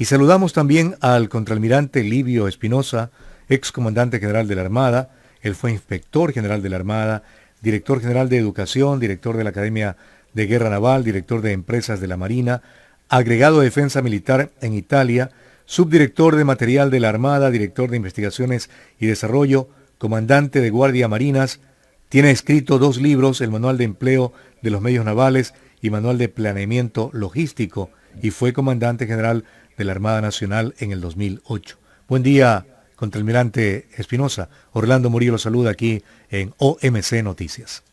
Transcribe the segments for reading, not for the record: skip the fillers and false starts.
Y saludamos también al contraalmirante Livio Espinosa, ex comandante general de la Armada. Él fue inspector general de la Armada, director general de Educación, director de la Academia de Guerra Naval, director de Empresas de la Marina, agregado de Defensa Militar en Italia, subdirector de Material de la Armada, director de Investigaciones y Desarrollo, comandante de Guardia Marinas. Tiene escrito 2 libros, el Manual de Empleo de los Medios Navales y Manual de Planeamiento Logístico, y fue comandante general de la Armada Nacional en el 2008. Buen día, contraalmirante Espinosa. Orlando Murillo lo saluda aquí en OMC Noticias.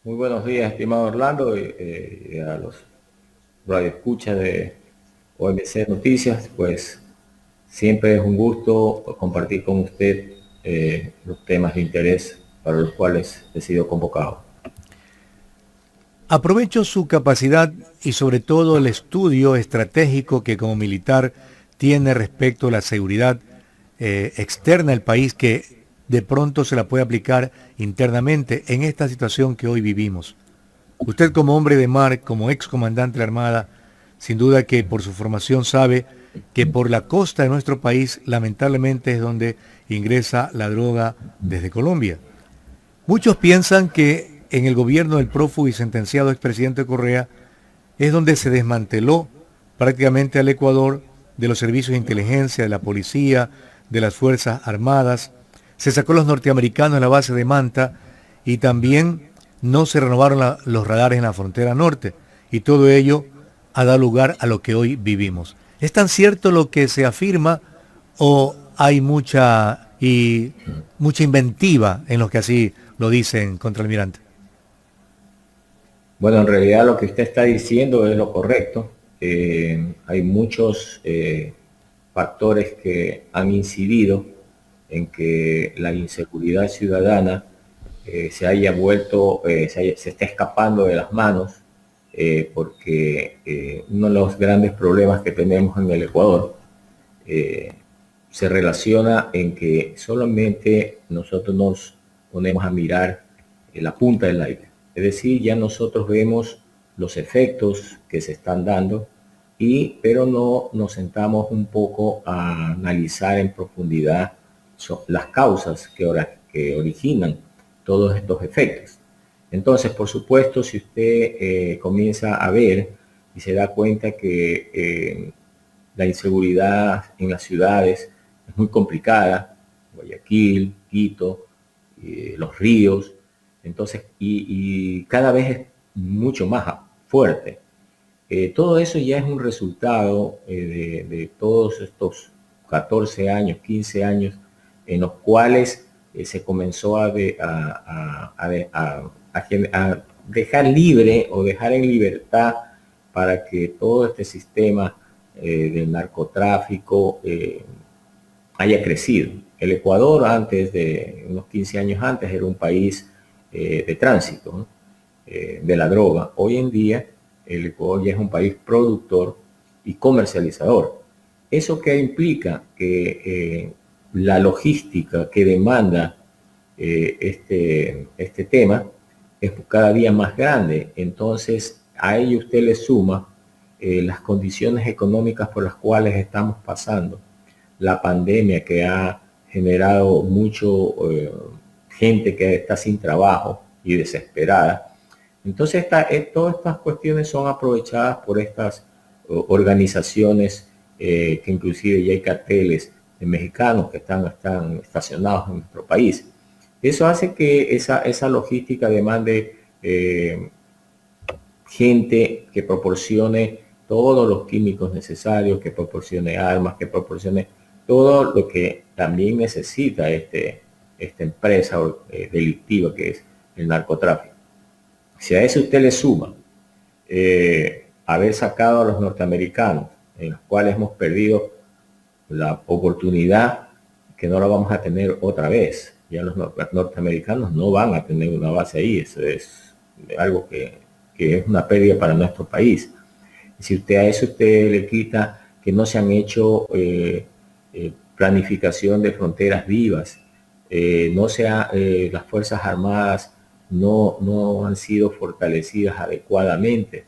Muy buenos días, estimado Orlando, y a los radioescuchas de OMC Noticias. Pues siempre es un gusto compartir con usted los temas de interés para los cuales he sido convocado. Aprovecho su capacidad y sobre todo el estudio estratégico que como militar tiene respecto a la seguridad externa del país, que de pronto se la puede aplicar internamente en esta situación que hoy vivimos. Usted como hombre de mar, como ex comandante de la Armada, sin duda que por su formación sabe que por la costa de nuestro país lamentablemente es donde ingresa la droga desde Colombia. Muchos piensan que en el gobierno del prófugo y sentenciado expresidente Correa es donde se desmanteló prácticamente al Ecuador de los servicios de inteligencia, de la policía, de las Fuerzas Armadas. Se sacó a los norteamericanos en la base de Manta y también no se renovaron los radares en la frontera norte. Y todo ello ha dado lugar a lo que hoy vivimos. ¿Es tan cierto lo que se afirma o hay mucha inventiva en los que así lo dicen, contraalmirante? Bueno, en realidad lo que usted está diciendo es lo correcto. Hay muchos factores que han incidido en que la inseguridad ciudadana se haya vuelto, se está escapando de las manos, porque uno de los grandes problemas que tenemos en el Ecuador se relaciona en que solamente nosotros nos ponemos a mirar la punta del aire. Es decir, ya nosotros vemos los efectos que se están dando, pero no nos sentamos un poco a analizar en profundidad las causas que originan todos estos efectos. Entonces, por supuesto, si usted comienza a ver y se da cuenta que la inseguridad en las ciudades es muy complicada, Guayaquil, Quito, los ríos, entonces, y cada vez es mucho más fuerte. Todo eso ya es un resultado de todos estos 14 años, 15 años, en los cuales se comenzó a dejar libre o dejar en libertad para que todo este sistema del narcotráfico haya crecido. El Ecuador antes de unos 15 años antes era un país de tránsito, ¿no? De la droga. Hoy en día el Ecuador ya es un país productor y comercializador. ¿Eso qué implica? Que la logística que demanda este tema es cada día más grande. Entonces a ello usted le suma las condiciones económicas por las cuales estamos pasando, la pandemia que ha generado mucho gente que está sin trabajo y desesperada. Entonces todas estas cuestiones son aprovechadas por estas organizaciones que inclusive ya hay carteles de mexicanos que están estacionados en nuestro país. Eso hace que esa logística demande gente que proporcione todos los químicos necesarios, que proporcione armas, que proporcione todo lo que también necesita esta empresa delictiva que es el narcotráfico. Si a eso usted le suma haber sacado a los norteamericanos, en los cuales hemos perdido la oportunidad que no la vamos a tener otra vez. Ya los norteamericanos no van a tener una base ahí. Eso es algo que es una pérdida para nuestro país. Si usted a eso usted le quita que no se han hecho planificación de fronteras vivas, las Fuerzas Armadas no han sido fortalecidas adecuadamente.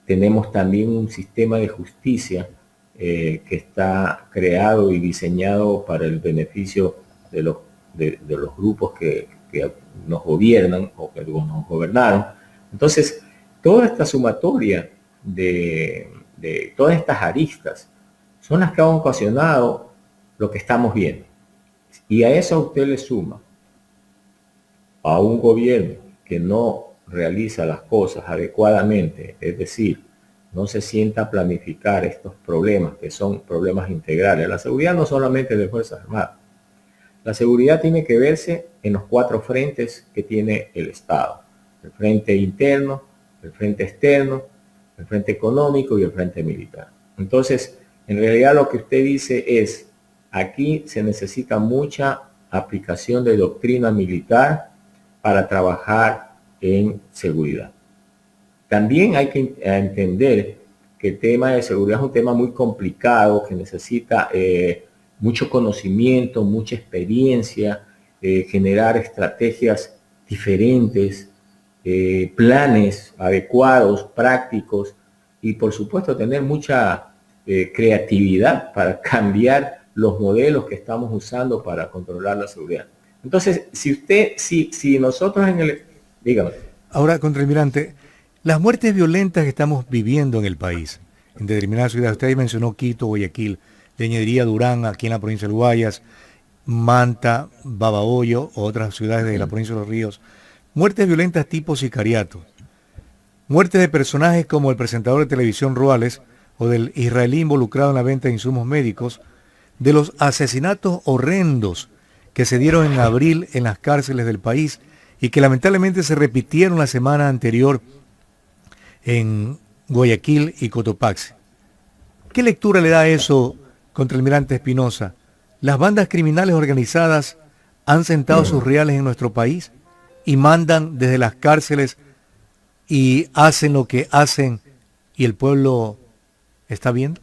tenemos también un sistema de justicia que está creado y diseñado para el beneficio de los grupos que nos gobiernan o que nos gobernaron. Entonces, toda esta sumatoria de todas estas aristas son las que han ocasionado lo que estamos viendo. Y a eso usted le suma a un gobierno que no realiza las cosas adecuadamente, es decir, no se sienta a planificar estos problemas que son problemas integrales. La seguridad no solamente de Fuerzas Armadas. La seguridad tiene que verse en los 4 frentes que tiene el Estado. El frente interno, el frente externo, el frente económico y el frente militar. Entonces, en realidad lo que usted dice es, aquí se necesita mucha aplicación de doctrina militar para trabajar en seguridad. También hay que entender que el tema de seguridad es un tema muy complicado, que necesita mucho conocimiento, mucha experiencia, generar estrategias diferentes, planes adecuados, prácticos y por supuesto tener mucha creatividad para cambiar los modelos que estamos usando para controlar la seguridad. Entonces, si nosotros en el... Dígame. Ahora, contraalmirante, las muertes violentas que estamos viviendo en el país, en determinadas ciudades, usted mencionó Quito, Guayaquil, Leñería, Durán, aquí en la provincia del Guayas, Manta, Babahoyo, otras ciudades de la provincia de Los Ríos, muertes violentas tipo sicariato, muertes de personajes como el presentador de televisión Ruales o del israelí involucrado en la venta de insumos médicos, de los asesinatos horrendos que se dieron en abril en las cárceles del país y que lamentablemente se repitieron la semana anterior en Guayaquil y Cotopaxi. ¿Qué lectura le da eso, contraalmirante Espinosa? ¿Las bandas criminales organizadas han sentado sus reales en nuestro país y mandan desde las cárceles y hacen lo que hacen y el pueblo está viendo?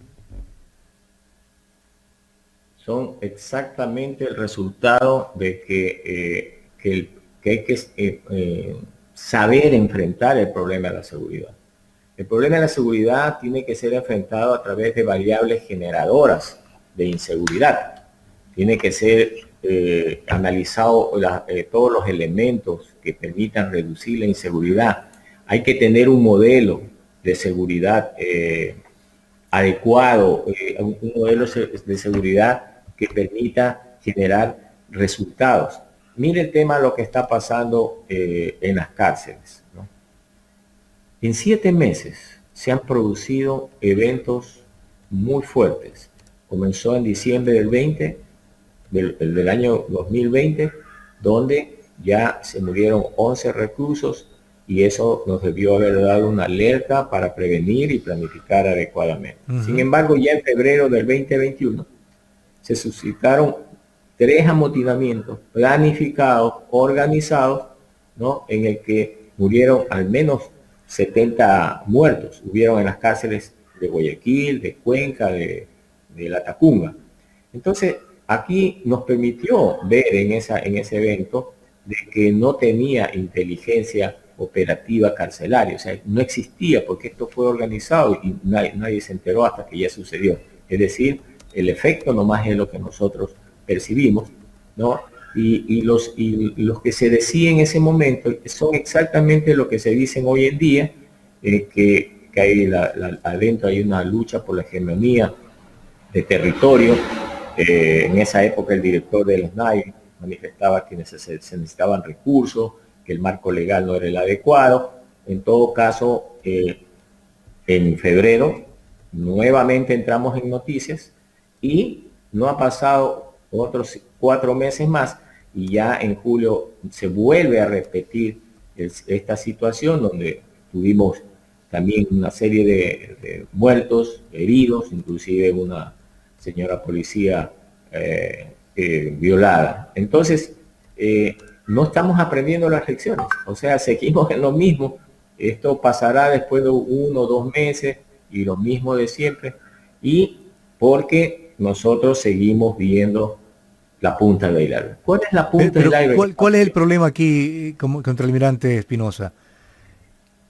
Son exactamente el resultado de que hay que saber enfrentar el problema de la seguridad. El problema de la seguridad tiene que ser enfrentado a través de variables generadoras de inseguridad. Tiene que ser analizado todos los elementos que permitan reducir la inseguridad. Hay que tener un modelo de seguridad adecuado, un modelo de seguridad que permita generar resultados. Mire el tema de lo que está pasando en las cárceles, ¿no? En 7 meses se han producido eventos muy fuertes. Comenzó en diciembre del año 2020, donde ya se murieron 11 reclusos y eso nos debió haber dado una alerta para prevenir y planificar adecuadamente. Sin embargo, ya en febrero del 2021 se suscitaron 3 amotinamientos planificados, organizados, ¿no? En el que murieron al menos 70 muertos. Hubieron en las cárceles de Guayaquil, de Cuenca, de La Tacunga. Entonces, aquí nos permitió ver en ese evento de que no tenía inteligencia operativa carcelaria, o sea, no existía porque esto fue organizado y nadie se enteró hasta que ya sucedió. Es decir, el efecto nomás es lo que nosotros percibimos, ¿no? Y los que se decían en ese momento son exactamente lo que se dicen hoy en día, que hay adentro hay una lucha por la hegemonía de territorio. En esa época el director del SNAI manifestaba que se necesitaban recursos, que el marco legal no era el adecuado. En todo caso, en febrero nuevamente entramos en noticias y no ha pasado otros 4 meses más y ya en julio se vuelve a repetir esta situación donde tuvimos también una serie de muertos, heridos, inclusive una señora policía violada. Entonces, no estamos aprendiendo las lecciones, o sea, seguimos en lo mismo. Esto pasará después de 1 o 2 meses y lo mismo de siempre, y porque nosotros seguimos viendo la punta del iceberg. ¿Cuál es la punta del iceberg? ¿Cuál es el problema aquí, contra el almirante Espinosa?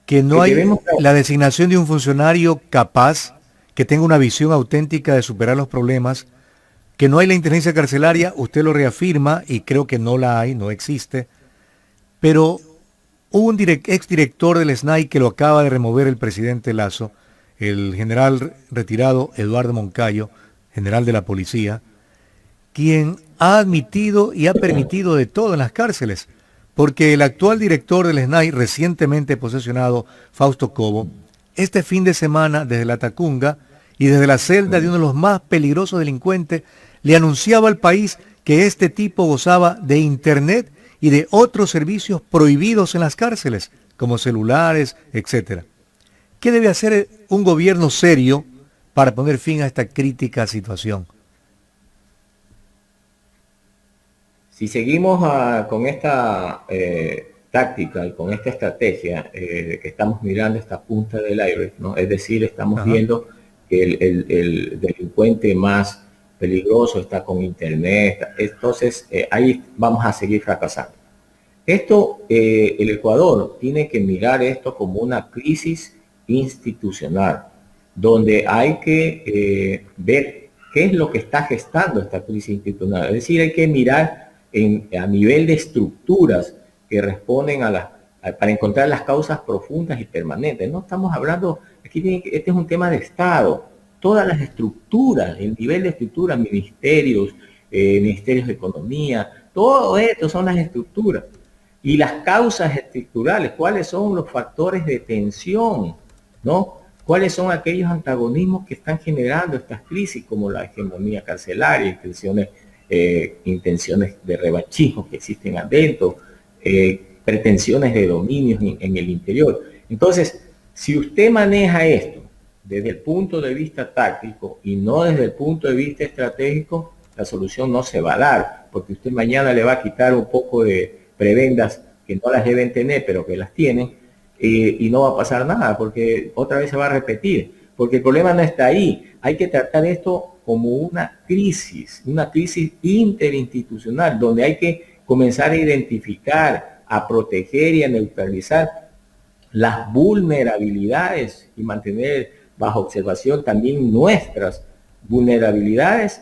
que no que hay debemos... la designación de un funcionario capaz, que tenga una visión auténtica de superar los problemas, que no hay la inteligencia carcelaria, usted lo reafirma y creo que no la hay, no existe, pero hubo un exdirector del SNAI que lo acaba de remover el presidente Lazo, el general retirado Eduardo Moncayo, general de la policía, quien ha admitido y ha permitido de todo en las cárceles, porque el actual director del SNAI, recientemente posesionado, Fausto Cobo, este fin de semana desde la Tacunga y desde la celda de uno de los más peligrosos delincuentes, le anunciaba al país que este tipo gozaba de internet y de otros servicios prohibidos en las cárceles, como celulares, etc. ¿Qué debe hacer un gobierno serio para poner fin a esta crítica situación? Si seguimos con esta táctica y con esta estrategia que estamos mirando esta punta del iceberg, ¿no? Es decir, estamos viendo que el delincuente más peligroso está con internet, entonces ahí vamos a seguir fracasando. Esto, el Ecuador tiene que mirar esto como una crisis institucional, donde hay que ver qué es lo que está gestando esta crisis institucional. Es decir, hay que mirar a nivel de estructuras que responden para encontrar las causas profundas y permanentes. No estamos hablando, este es un tema de Estado. Todas las estructuras, el nivel de estructuras, ministerios, ministerios de economía, todo esto son las estructuras. Y las causas estructurales, ¿cuáles son los factores de tensión? ¿No? ¿Cuáles son aquellos antagonismos que están generando estas crisis, como la hegemonía carcelaria, intenciones de revanchismo que existen adentro, pretensiones de dominio en el interior? Entonces, si usted maneja esto desde el punto de vista táctico y no desde el punto de vista estratégico, la solución no se va a dar, porque usted mañana le va a quitar un poco de prebendas que no las deben tener, pero que las tienen, y no va a pasar nada, porque otra vez se va a repetir, porque el problema no está ahí. Hay que tratar esto como una crisis interinstitucional, donde hay que comenzar a identificar, a proteger y a neutralizar las vulnerabilidades y mantener bajo observación también nuestras vulnerabilidades,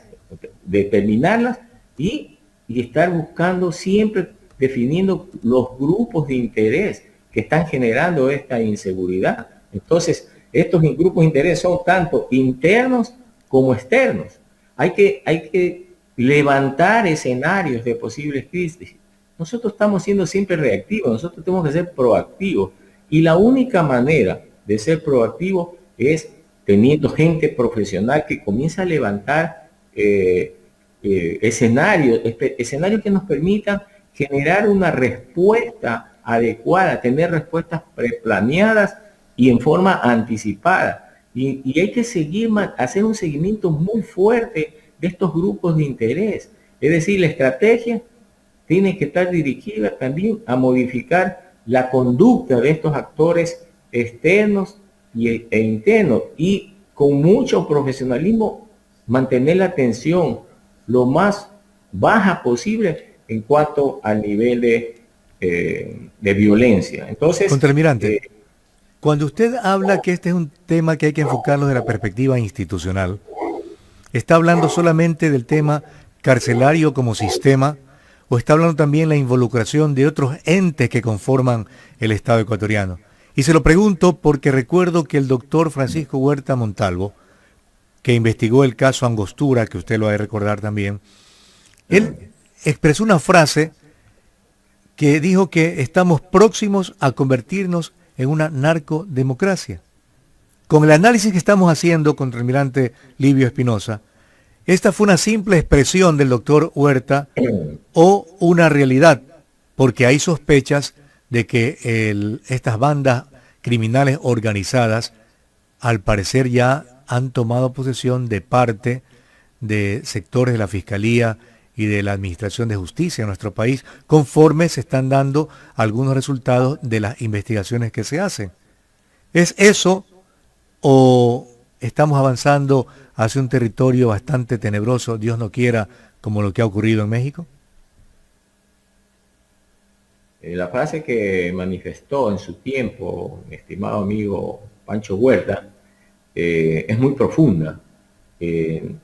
determinarlas y estar buscando siempre, definiendo los grupos de interés que están generando esta inseguridad. Entonces, estos grupos de interés son tanto internos como externos. Hay que levantar escenarios de posibles crisis. Nosotros estamos siendo siempre reactivos, nosotros tenemos que ser proactivos. Y la única manera de ser proactivo es teniendo gente profesional que comienza a levantar escenarios que nos permitan generar una respuesta adecuada, tener respuestas preplaneadas y en forma anticipada. Y hay que hacer un seguimiento muy fuerte de estos grupos de interés. Es decir, la estrategia tiene que estar dirigida también a modificar la conducta de estos actores externos e internos, y con mucho profesionalismo mantener la tensión lo más baja posible en cuanto al nivel de violencia. Entonces, Contralmirante, cuando usted habla que este es un tema que hay que enfocarlo desde la perspectiva institucional, ¿está hablando solamente del tema carcelario como sistema o está hablando también la involucración de otros entes que conforman el Estado ecuatoriano? Y se lo pregunto porque recuerdo que el doctor Francisco Huerta Montalvo, que investigó el caso Angostura, que usted lo ha de recordar también, él expresó una frase que dijo que estamos próximos a convertirnos en una narcodemocracia. Con el análisis que estamos haciendo contra el almirante Livio Espinosa, ¿esta fue una simple expresión del doctor Huerta o una realidad? Porque hay sospechas de que estas bandas criminales organizadas, al parecer ya han tomado posesión de parte de sectores de la Fiscalía y de la Administración de Justicia en nuestro país, conforme se están dando algunos resultados de las investigaciones que se hacen. ¿Es eso o estamos avanzando hacia un territorio bastante tenebroso, Dios no quiera, como lo que ha ocurrido en México? la frase que manifestó en su tiempo mi estimado amigo Pancho Huerta es muy profunda.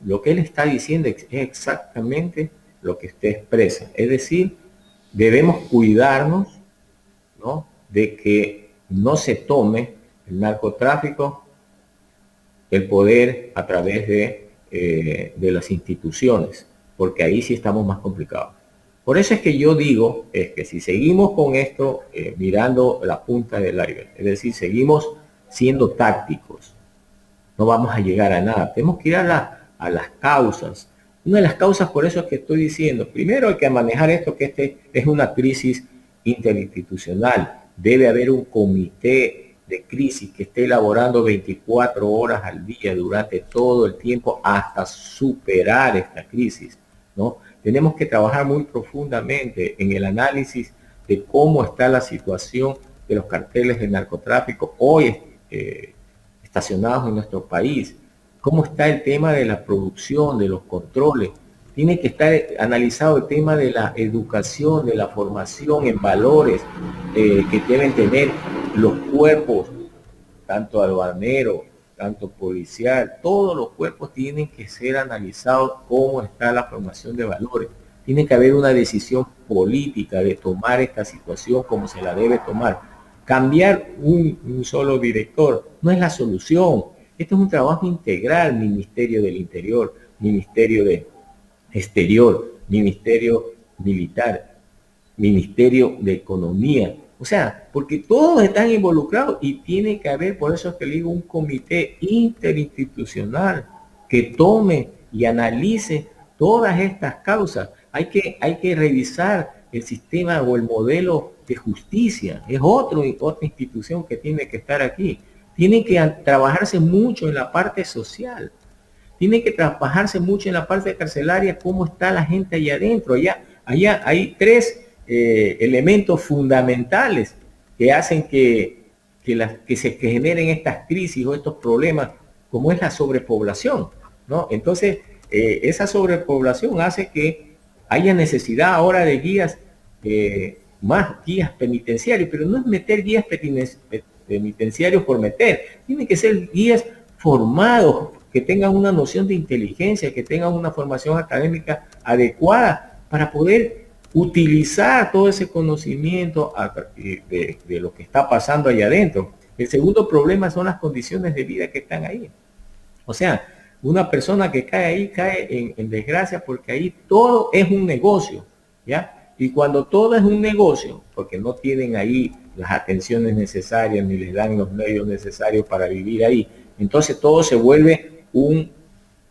Lo que él está diciendo es exactamente lo que usted expresa. Es decir, debemos cuidarnos, ¿no?, de que no se tome el narcotráfico el poder a través de las instituciones, porque ahí sí estamos más complicados. Por eso es que yo digo, es que si seguimos con esto, mirando la punta del iceberg, es decir, seguimos siendo tácticos, no vamos a llegar a nada. Tenemos que ir a las causas. Una de las causas, por eso es que estoy diciendo, primero hay que manejar esto, que este es una crisis interinstitucional. Debe haber un comité de crisis que esté elaborando 24 horas al día durante todo el tiempo hasta superar esta crisis, ¿no? Tenemos que trabajar muy profundamente en el análisis de cómo está la situación de los carteles de narcotráfico hoy estacionados en nuestro país, cómo está el tema de la producción, de los controles. Tiene que estar analizado el tema de la educación, de la formación en valores que deben tener los cuerpos, tanto aduanero, tanto policial, todos los cuerpos tienen que ser analizados cómo está la formación de valores. Tiene que haber una decisión política de tomar esta situación como se la debe tomar. Cambiar un solo director no es la solución. Este es un trabajo integral, Ministerio del Interior, Ministerio de Exterior, Ministerio Militar, Ministerio de Economía. O sea, porque todos están involucrados y tiene que haber, por eso es que le digo, un comité interinstitucional que tome y analice todas estas causas. Hay que revisar el sistema o el modelo de justicia. Es otra institución que tiene que estar aquí. Tiene que trabajarse mucho en la parte social. Tiene que trabajarse mucho en la parte carcelaria, cómo está la gente allá adentro. Allá hay tres elementos fundamentales que hacen que se generen estas crisis o estos problemas, como es la sobrepoblación, ¿no? Entonces, esa sobrepoblación hace que haya necesidad ahora de guías, más guías penitenciarios, pero no es meter guías penitenciarios por meter, tienen que ser guías formados, que tengan una noción de inteligencia, que tengan una formación académica adecuada para poder utilizar todo ese conocimiento de lo que está pasando allá adentro. El segundo problema son las condiciones de vida que están ahí. O sea, una persona que cae ahí cae en desgracia porque ahí todo es un negocio, ¿ya? Y cuando todo es un negocio, porque no tienen ahí las atenciones necesarias ni les dan los medios necesarios para vivir ahí, entonces todo se vuelve un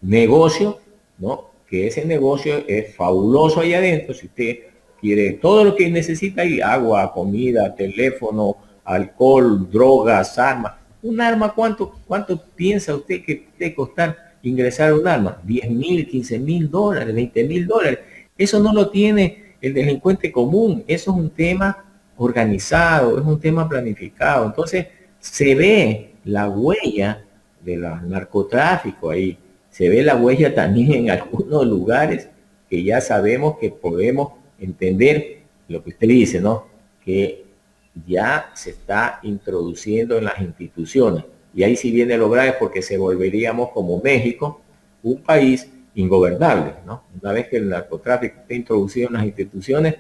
negocio, ¿no? Que ese negocio es fabuloso ahí adentro. Si usted quiere todo lo que necesita ahí, agua, comida, teléfono, alcohol, drogas, armas. Un arma, ¿cuánto piensa usted que debe costar ingresar un arma? 10,000, 15,000 dólares, 20,000 dólares. Eso no lo tiene el delincuente común. Eso es un tema organizado, es un tema planificado. Entonces, se ve la huella del narcotráfico ahí. Se ve la huella también en algunos lugares que ya sabemos que podemos entender lo que usted dice, ¿no? Que ya se está introduciendo en las instituciones. Y ahí sí viene lo grave porque se volveríamos como México, un país ingobernable, ¿no? Una vez que el narcotráfico esté introducido en las instituciones,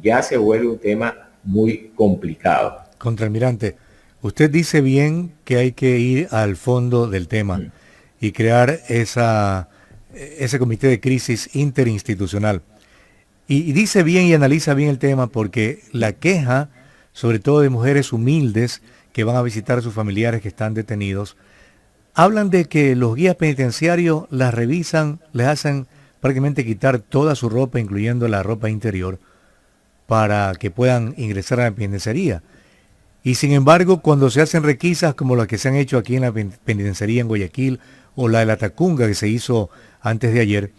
ya se vuelve un tema muy complicado. Contraalmirante, usted dice bien que hay que ir al fondo del tema y crear ese comité de crisis interinstitucional. Y dice bien y analiza bien el tema porque la queja, sobre todo de mujeres humildes que van a visitar a sus familiares que están detenidos, hablan de que los guías penitenciarios las revisan, les hacen prácticamente quitar toda su ropa, incluyendo la ropa interior, para que puedan ingresar a la penitenciaría. Y sin embargo, cuando se hacen requisas como las que se han hecho aquí en la penitenciaría en Guayaquil o la de la Tacunga que se hizo antes de ayer,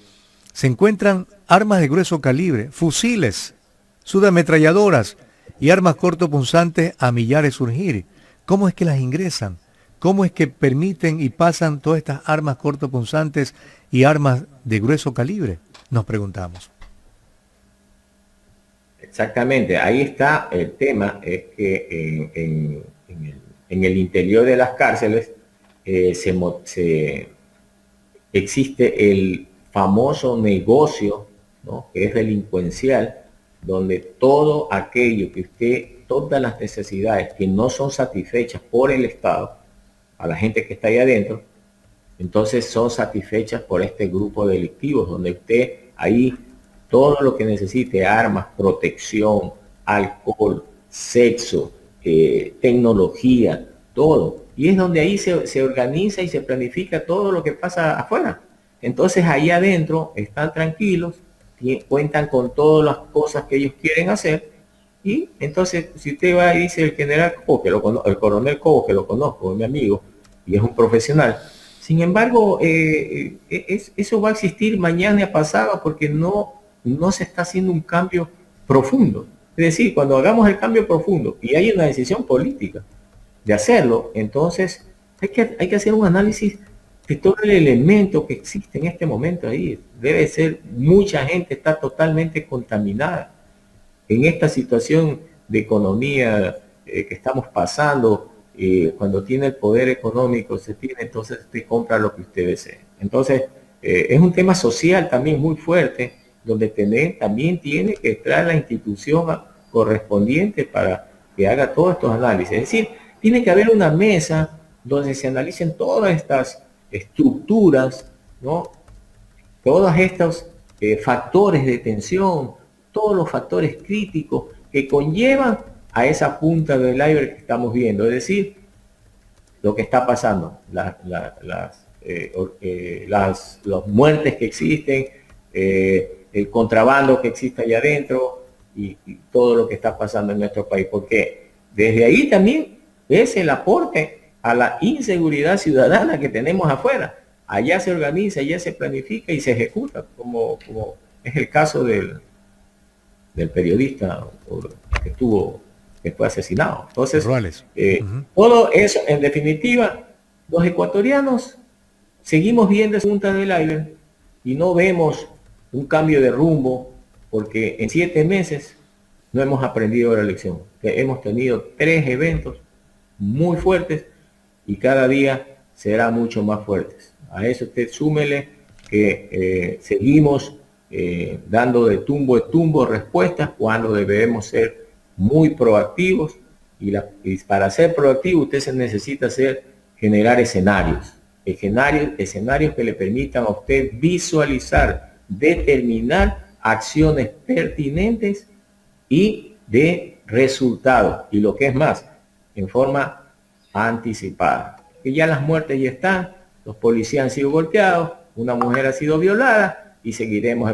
se encuentran armas de grueso calibre, fusiles, subametralladoras y armas cortopunzantes a millares surgir. ¿Cómo es que las ingresan? ¿Cómo es que permiten y pasan todas estas armas cortopunzantes y armas de grueso calibre? Nos preguntamos. Exactamente, ahí está el tema, es que en el interior de las cárceles existe el famoso negocio, ¿no?, que es delincuencial, donde todo aquello que todas las necesidades que no son satisfechas por el Estado, a la gente que está ahí adentro, entonces son satisfechas por este grupo delictivo, donde usted ahí todo lo que necesite, armas, protección, alcohol, sexo, tecnología, todo. Y es donde ahí se organiza y se planifica todo lo que pasa afuera. Entonces ahí adentro están tranquilos, cuentan con todas las cosas que ellos quieren hacer. Y entonces, si usted va y dice el general Cobo, el coronel Cobo, que lo conozco, es mi amigo y es un profesional. Sin embargo, eso va a existir mañana y pasado porque no se está haciendo un cambio profundo. Es decir, cuando hagamos el cambio profundo y hay una decisión política de hacerlo, entonces hay que hacer un análisis de todo el elemento que existe en este momento ahí. Debe ser, mucha gente está totalmente contaminada en esta situación de economía que estamos pasando. Cuando tiene el poder económico, entonces usted compra lo que usted desee. Entonces, es un tema social también muy fuerte, donde también tiene que entrar la institución correspondiente para que haga todos estos análisis. Es decir, tiene que haber una mesa donde se analicen todas estas estructuras, ¿no?, todos estos factores de tensión, todos los factores críticos que conllevan a esa punta del iceberg que estamos viendo. Es decir, lo que está pasando, las muertes que existen, el contrabando que existe allá adentro y todo lo que está pasando en nuestro país, porque desde ahí también es el aporte a la inseguridad ciudadana que tenemos afuera. Allá se organiza, allá se planifica y se ejecuta, como es el caso del periodista que fue asesinado. Entonces, todo eso, en definitiva, los ecuatorianos seguimos viendo esa punta del iceberg y no vemos un cambio de rumbo, porque en 7 meses no hemos aprendido la lección. Hemos tenido 3 eventos muy fuertes y cada día será mucho más fuertes. A eso usted súmele que seguimos dando de tumbo en tumbo respuestas cuando debemos ser muy proactivos y para ser proactivo usted se necesita generar escenarios que le permitan a usted visualizar, determinar acciones pertinentes y de resultados, y lo que es más, en forma anticipada. Que ya las muertes ya están, los policías han sido golpeados, una mujer ha sido violada y seguiremos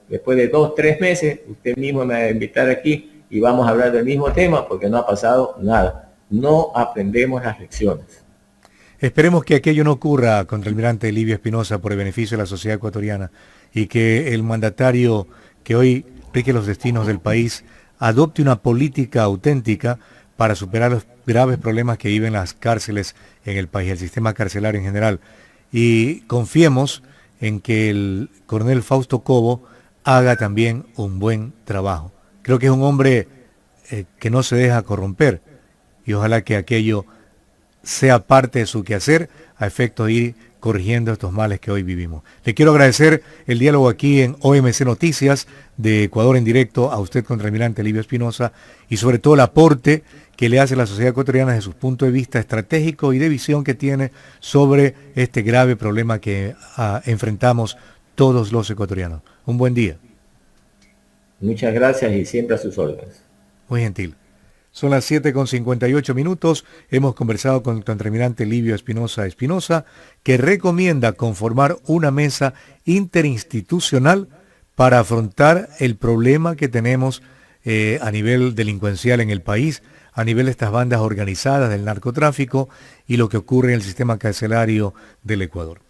después de 2-3 meses, usted mismo me va a invitar aquí y vamos a hablar del mismo tema porque no ha pasado nada. No aprendemos las lecciones. Esperemos que aquello no ocurra, contraalmirante Livio Espinosa, por el beneficio de la sociedad ecuatoriana, y que el mandatario que hoy rige los destinos del país adopte una política auténtica para superar los graves problemas que viven las cárceles en el país, el sistema carcelario en general. Y confiemos en que el coronel Fausto Cobo haga también un buen trabajo. Creo que es un hombre que no se deja corromper y ojalá que aquello sea parte de su quehacer a efecto de ir corrigiendo estos males que hoy vivimos. Le quiero agradecer el diálogo aquí en OMC Noticias de Ecuador en directo a usted, contraalmirante Livio Espinosa, y sobre todo el aporte que le hace la sociedad ecuatoriana desde su punto de vista estratégico y de visión que tiene sobre este grave problema que enfrentamos todos los ecuatorianos. Un buen día. Muchas gracias y siempre a sus órdenes. Muy gentil. Son las 7:58. Hemos conversado con el contraalmirante Livio Espinosa, que recomienda conformar una mesa interinstitucional para afrontar el problema que tenemos a nivel delincuencial en el país, a nivel de estas bandas organizadas del narcotráfico y lo que ocurre en el sistema carcelario del Ecuador.